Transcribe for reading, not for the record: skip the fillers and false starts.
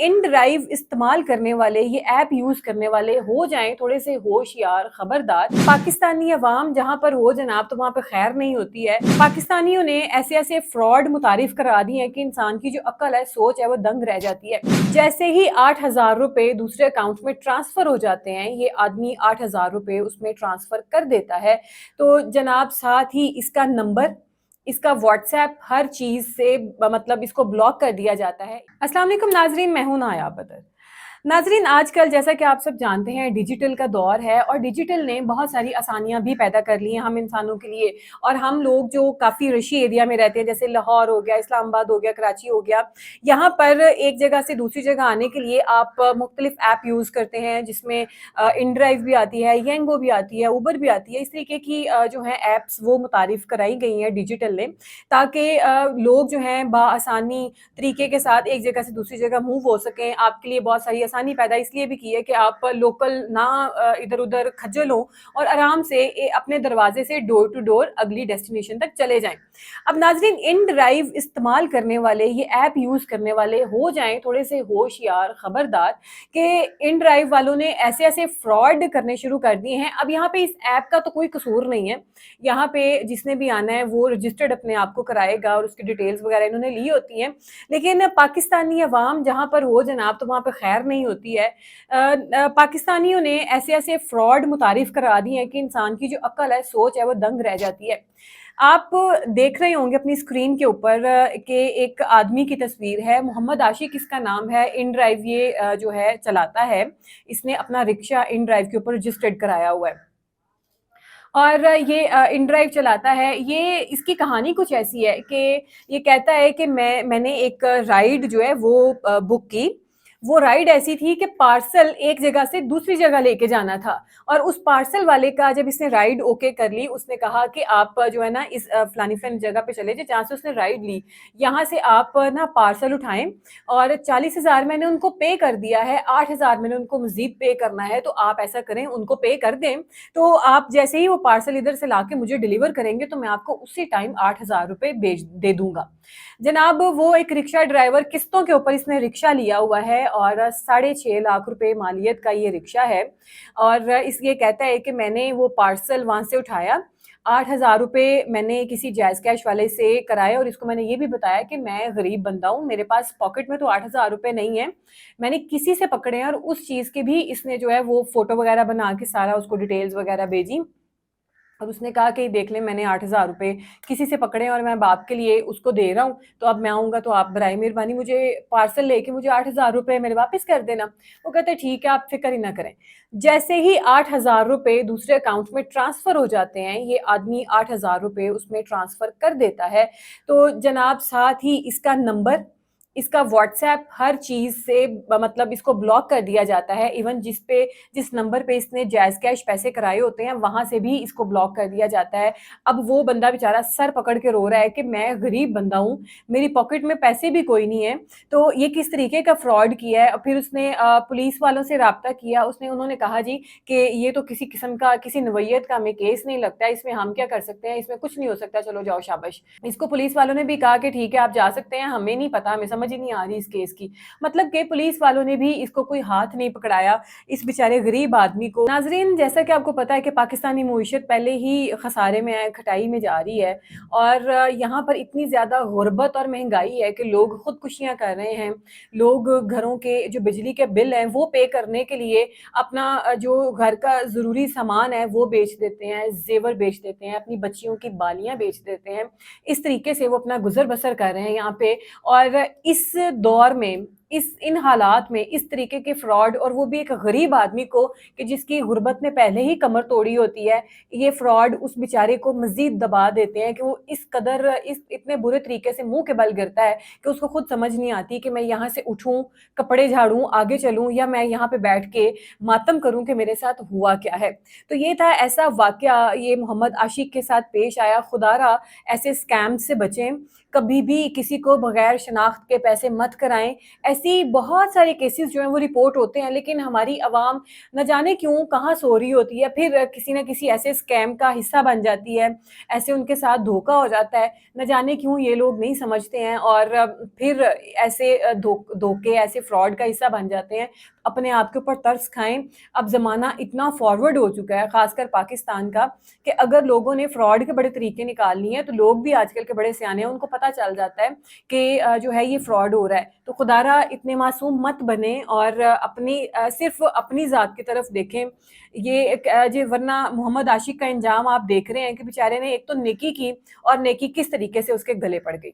ان drive استعمال کرنے والے، یہ ایپ یوز کرنے والے ہو جائیں تھوڑے سے ہوشیار، خبردار۔ پاکستانی عوام جہاں پر ہو جناب تو وہاں پہ خیر نہیں ہوتی ہے۔ پاکستانیوں نے ایسے ایسے فراڈ متعارف کرا دی ہیں کہ انسان کی جو عقل ہے، سوچ ہے، وہ دنگ رہ جاتی ہے۔ جیسے ہی 8,000 روپے دوسرے اکاؤنٹ میں ٹرانسفر ہو جاتے ہیں، یہ آدمی 8,000 روپے اس میں ٹرانسفر کر دیتا ہے تو جناب ساتھ ہی اس کا نمبر، اس کا واٹس ایپ، ہر چیز سے مطلب اس کو بلاک کر دیا جاتا ہے۔ السلام علیکم ناظرین، میں ہوں نایا بدر۔ ناظرین، آج کل جیسا کہ آپ سب جانتے ہیں ڈیجیٹل کا دور ہے، اور ڈیجیٹل نے بہت ساری آسانیاں بھی پیدا کر لی ہیں ہم انسانوں کے لیے۔ اور ہم لوگ جو کافی رشی ایریا میں رہتے ہیں، جیسے لاہور ہو گیا، اسلام آباد ہو گیا، کراچی ہو گیا، یہاں پر ایک جگہ سے دوسری جگہ آنے کے لیے آپ مختلف ایپ یوز کرتے ہیں، جس میں ان ڈرائیو بھی آتی ہے، ینگو بھی آتی ہے، اوبر بھی آتی ہے۔ اس طریقے کی جو ہیں ایپس وہ متعارف کرائی گئی ہیں ڈیجیٹل نے، تاکہ لوگ جو ہیں بآسانی طریقے کے ساتھ ایک جگہ سے دوسری جگہ موو ہو سکیں۔ آپ کے لیے بہت ساری آسانی پیدا اس لیے بھی کی ہے کہ آپ لوکل نہ ادھر ادھر کھجل ہوں اور آرام سے اپنے دروازے سے ڈور ٹو ڈور اگلی ڈیسٹینیشن تک چلے جائیں۔ اب ناظرین، ان ڈرائیو استعمال کرنے والے، یہ ایپ یوز کرنے والے ہو جائیں تھوڑے سے ہوشیار، خبردار، کہ ان ڈرائیو والوں نے ایسے ایسے فراڈ کرنے شروع کر دیے ہیں۔ اب یہاں پہ اس ایپ کا تو کوئی قصور نہیں ہے، یہاں پہ جس نے بھی آنا ہے وہ رجسٹرڈ اپنے آپ کو کرائے گا اور اس کی ڈیٹیلز وغیرہ انہوں نے لی ہوتی ہیں، لیکن پاکستانی عوام جہاں پر ہو جناب تو وہاں پہ خیر نہیں ہوتی ہے۔ پاکستانیوں نے ایسے ایسے فراڈ متعارف کرا دی ہیں کہ انسان کی جو عقل ہے، سوچ ہے، وہ دنگ رہ جاتی ہے۔ آپ دیکھ رہے ہوں گے اپنی اسکرین کے اوپر کہ ایک آدمی کی تصویر ہے، محمد عاشق اس کا نام ہے، ان ڈرائیو یہ جو ہے چلاتا ہے، اس نے اپنا رکشہ ان ڈرائیو کے اوپر رجسٹرڈ کرایا ہوا ہے اور یہ ان ڈرائیو چلاتا ہے۔ یہ اس کی کہانی کچھ ایسی ہے کہ یہ کہتا ہے کہ میں نے ایک رائڈ جو ہے وہ بک کی۔ وہ رائڈ ایسی تھی کہ پارسل ایک جگہ سے دوسری جگہ لے کے جانا تھا، اور اس پارسل والے کا جب اس نے رائڈ اوکے کر لی، اس نے کہا کہ آپ جو ہے نا اس فلانی جگہ پہ چلے جائیں جہاں سے اس نے رائڈ لی، یہاں سے آپ نا پارسل اٹھائیں، اور 40,000 میں نے ان کو پے کر دیا ہے، 8,000 میں نے ان کو مزید پے کرنا ہے، تو آپ ایسا کریں ان کو پے کر دیں، تو آپ جیسے ہی وہ پارسل ادھر سے لا کے مجھے ڈیلیور کریں گے تو میں آپ کو اسی ٹائم 8,000 روپے دے دوں گا۔ جناب وہ ایک رکشہ ڈرائیور، قسطوں کے اوپر اس نے رکشہ لیا ہوا ہے، اور 6.5 لاکھ روپے مالیت کا یہ رکشہ ہے، اور اس یہ کہتا ہے کہ میں نے وہ پارسل وہاں سے اٹھایا، 8,000 روپے میں نے کسی جائز کیش والے سے کرائے، اور اس کو میں نے یہ بھی بتایا کہ میں غریب بندہ ہوں، میرے پاس پاکٹ میں تو 8,000 روپے نہیں ہیں، میں نے کسی سے پکڑے ہیں، اور اس چیز کے بھی اس نے جو ہے وہ فوٹو وغیرہ بنا کے سارا اس کو ڈیٹیلز وغیرہ بھیجی، اور اس نے کہا کہ دیکھ لیں میں نے 8,000 روپے کسی سے پکڑے اور میں باپ کے لیے اس کو دے رہا ہوں، تو اب میں آؤں گا تو آپ برائے مہربانی مجھے پارسل لے کے مجھے 8,000 روپے میرے واپس کر دینا۔ وہ کہتے ہیں ٹھیک ہے، آپ فکر ہی نہ کریں۔ جیسے ہی 8,000 روپے دوسرے اکاؤنٹ میں ٹرانسفر ہو جاتے ہیں، یہ آدمی 8,000 روپے اس میں ٹرانسفر کر دیتا ہے تو جناب ساتھ ہی اس کا نمبر، اس کا واٹس ایپ، ہر چیز سے مطلب اس کو بلاک کر دیا جاتا ہے۔ ایون جس نمبر پہ اس نے جائز کیش پیسے کرائے ہوتے ہیں وہاں سے بھی اس کو بلاک کر دیا جاتا ہے۔ اب وہ بندہ بیچارہ سر پکڑ کے رو رہا ہے کہ میں غریب بندہ ہوں، میری پاکٹ میں پیسے بھی کوئی نہیں ہے، تو یہ کس طریقے کا فراڈ کیا ہے۔ اور پھر اس نے پولیس والوں سے رابطہ کیا، انہوں نے کہا جی کہ یہ تو کسی قسم کا، کسی نوعیت کا ہمیں کیس نہیں لگتا ہے، اس میں ہم کیا کر سکتے ہیں، اس میں کچھ نہیں ہو سکتا، چلو جاؤ شاباش۔ اس کو پولیس والوں نے بھی کہا کہ ٹھیک ہے آپ جا سکتے ہیں، ہمیں نہیں پتا، ہمیں سمجھ ہی نہیں آ رہی اس کیس کی، مطلب کہ پولیس والوں نے بھی اس کو کوئی ہاتھ نہیں پکڑایا اس بیچارے غریب آدمی کو۔ ناظرین، جیسا کہ آپ کو پتا ہے کہ پاکستانی معیشت پہلے ہی خسارے میں ہے، کھٹائی میں جا رہی ہے، اور یہاں پر اتنی زیادہ غربت اور مہنگائی ہے کہ لوگ خودکشیاں کر رہے ہیں، لوگ گھروں کے جو بجلی کے بل ہیں وہ پے کرنے کے لیے اپنا جو گھر کا ضروری سامان ہے وہ بیچ دیتے ہیں، زیور بیچ دیتے ہیں، اپنی بچیوں کی بالیاں بیچ دیتے ہیں، اس طریقے سے وہ اپنا گزر بسر کر رہے ہیں یہاں پہ۔ اور اس دور میں، ان حالات میں اس طریقے کے فراڈ، اور وہ بھی ایک غریب آدمی کو کہ جس کی غربت نے پہلے ہی کمر توڑی ہوتی ہے، یہ فراڈ اس بیچارے کو مزید دبا دیتے ہیں کہ وہ اس قدر اتنے برے طریقے سے منہ کے بل گرتا ہے کہ اس کو خود سمجھ نہیں آتی کہ میں یہاں سے اٹھوں، کپڑے جھاڑوں، آگے چلوں، یا میں یہاں پہ بیٹھ کے ماتم کروں کہ میرے ساتھ ہوا کیا ہے۔ تو یہ تھا ایسا واقعہ، یہ محمد عاشق کے ساتھ پیش آیا۔ خدا را ایسے اسکیم سے بچیں، کبھی بھی کسی کو بغیر شناخت کے پیسے مت کرائیں. ایسی بہت سارے کیسز جو ہیں وہ رپورٹ ہوتے ہیں، لیکن ہماری عوام نہ جانے کیوں کہاں سو رہی ہوتی ہے، پھر کسی نہ کسی ایسے اسکیم کا حصہ بن جاتی ہے، ایسے ان کے ساتھ دھوکا ہو جاتا ہے. نہ جانے کیوں یہ لوگ نہیں سمجھتے ہیں اور پھر ایسے دھوکے ایسے فراڈ کا حصہ بن جاتے ہیں. اپنے آپ کے اوپر ترس کھائیں. اب زمانہ اتنا فارورڈ ہو چکا ہے خاص کر پاکستان کا کہ اگر لوگوں نے فراڈ کے بڑے طریقے نکال لیے ہیں تو لوگ بھی آج کل کے بڑے سیانے ہیں، ان کو پتہ چل جاتا ہے کہ جو ہے یہ فراڈ ہو رہا ہے. تو خدا را اتنے معصوم مت بنیں اور اپنی صرف اپنی ذات کی طرف دیکھیں. یہ جو ورنہ محمد عاشق کا انجام آپ دیکھ رہے ہیں کہ بیچارے نے ایک تو نیکی کی اور نیکی کس طریقے سے اس کے گلے پڑ گئی.